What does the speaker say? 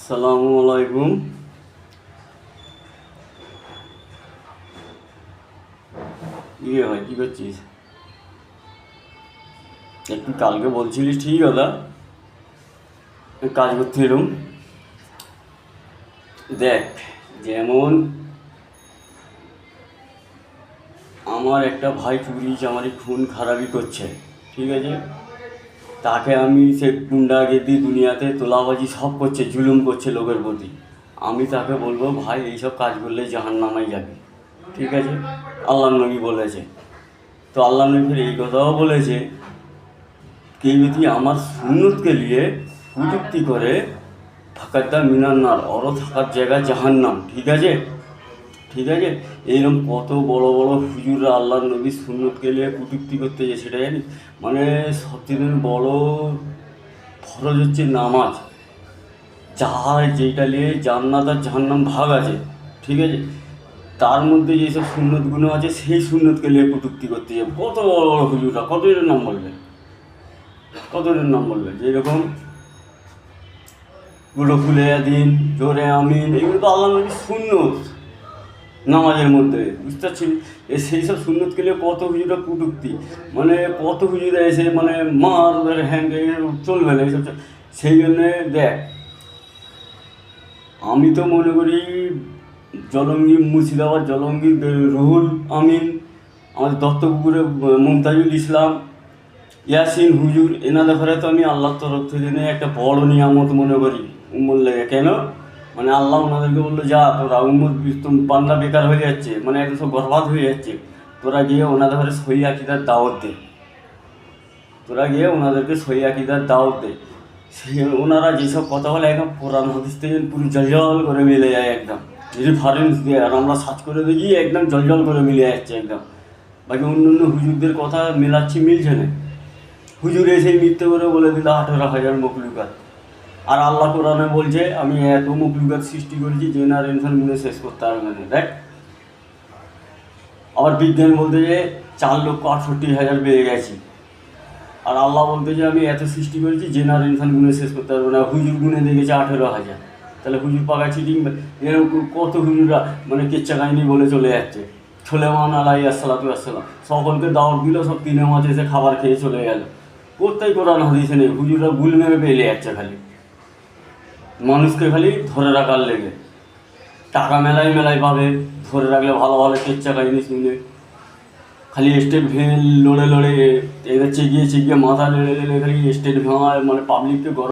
আসসালামু আলাইকুম। ইয়ে ভাই কী করছিস? একটু কালকে বলছিলিস ঠিক কথা, কাজ করতে এরম দেখ, যেমন আমার একটা ভাই চুরি চামারি খুন খারাপি করছে, ঠিক আছে, তাকে আমি সে গুন্ডাগিরি দুনিয়াতে তোলাবাজি সব করছে, জুলুম করছে লোকের প্রতি, আমি তাকে বলবো ভাই এইসব কাজ করলে জাহান্নামায় যাবে, ঠিক আছে, আল্লাহ নবী বলেছে। তো আল্লাহ নবী এই কথাও বলেছে, কেউ যদি আমার সুন্নতকে নিয়ে কটূক্তি করে ফাঁকাটা মিনান্নার অর থাকার জায়গা জাহান্নাম, ঠিক আছে, ঠিক আছে। এইরকম কত বড় বড় হুজুররা আল্লাহ নবীর সুন্নতকে নিয়ে কটূক্তি করতে যায়, সেটা জানি। মানে সবচেয়ে বড় ফরজ হচ্ছে নামাজ, যার যেটা নিয়ে জান্নাত আর জাহান্নাম ভাগ আছে, ঠিক আছে, তার মধ্যে যেসব সুন্নতগুলো আছে সেই সুন্নতকে নিয়ে কটূক্তি করতে যায় কত বড় বড় হুজুররা, কতজনের নাম বলবে, কতজনের নাম বলবে, যেরকম গুলো খুলে দিন জোরে আমিন, এগুলো তো আল্লাহ নবীর সুন্নত নামাজের মধ্যে, বুঝতে পারছি। সেই সব সুন্নতকে নিয়ে কত হুজুরা কটূক্তি, মানে কত হুজুরা এসে মানে মার হ্যাং চলবে না এইসব। সেই জন্যে দেখ, আমি তো মনে করি জলঙ্গি মুর্শিদাবাদ জলঙ্গি রুহুল আমিন, আমাদের দত্তপুকুরে মুমতাজুল ইসলাম, ইয়াসিন হুজুর, এনাদের ঘরে তো আমি আল্লাহর তরফ থেকে নিয়ে একটা বড় নিয়ামত মনে করি উম্মর লেগে। কেন? মানে আল্লাহ ওনাদেরকে বললো, যা তোরা উম্মত বান্দা বেকার হয়ে যাচ্ছে, মানে একদম সব বরবাদ হয়ে যাচ্ছে, তোরা গিয়ে ওনাদের ঘরে সহি আকিদার দাওয়াত দে, তোরা গিয়ে ওনাদেরকে সহি আকিদার দাওয়াত দে। সে ওনারা যেসব কথা বলে একদম কোরআন হাদিস থেকে পুরো জলজল করে মিলে যায়, একদম রেফারেন্স দিয়ে, আর আমরা সার্চ করে দেখি একদম জলজল করে মিলে যাচ্ছে একদম। বাকি অন্য অন্য হুজুরদের কথা মেলাচ্ছি, মিলছে না। হুজুর এসেই মিথ্যে করে বলে দিল 18,000 মখলুকাত, আর আল্লাহ কোরআনে বলছে আমি এত মখলুকাত সৃষ্টি করেছি জেনারেশন গুলো শেষ করতে পারবে না, দেখ। আবার বিজ্ঞান বলতে যে 4,68,000 বেড়ে গেছি, আর আল্লাহ বলতে যে আমি এত সৃষ্টি করেছি জেনারেশন গুলো শেষ করতে পারবে না, হুজুর গুনে দেখেছে 18,000। তাহলে হুজুর পাকা চিটিং, এরকম কত হুজুরা মানে কেচ্চা কাহিনী বলে চলে যাচ্ছে। সোলেমান আলাইহিসসালাম সকলকে দাওয়াত দিল, সব 3 মাস এসে খাবার খেয়ে চলে গেল, কোথায় কোরআন হাদিসে নেই। হুজুররা ভুল মেরে পেলে যাচ্ছে, খালি মানুষকে খালি ধরে রাখার লেগে, টাকা মেলায় মেলায় পাবে, ধরে রাখলে ভালো ভালো কেচ্চা কাহিনী শুনলে, খালি স্টেট ভেঙে লড়ে লড়ে এদের চেগিয়ে চেগিয়ে মাথা লেড়ে লেড়ে খালি স্টেট ভাঙায়, মানে পাবলিককে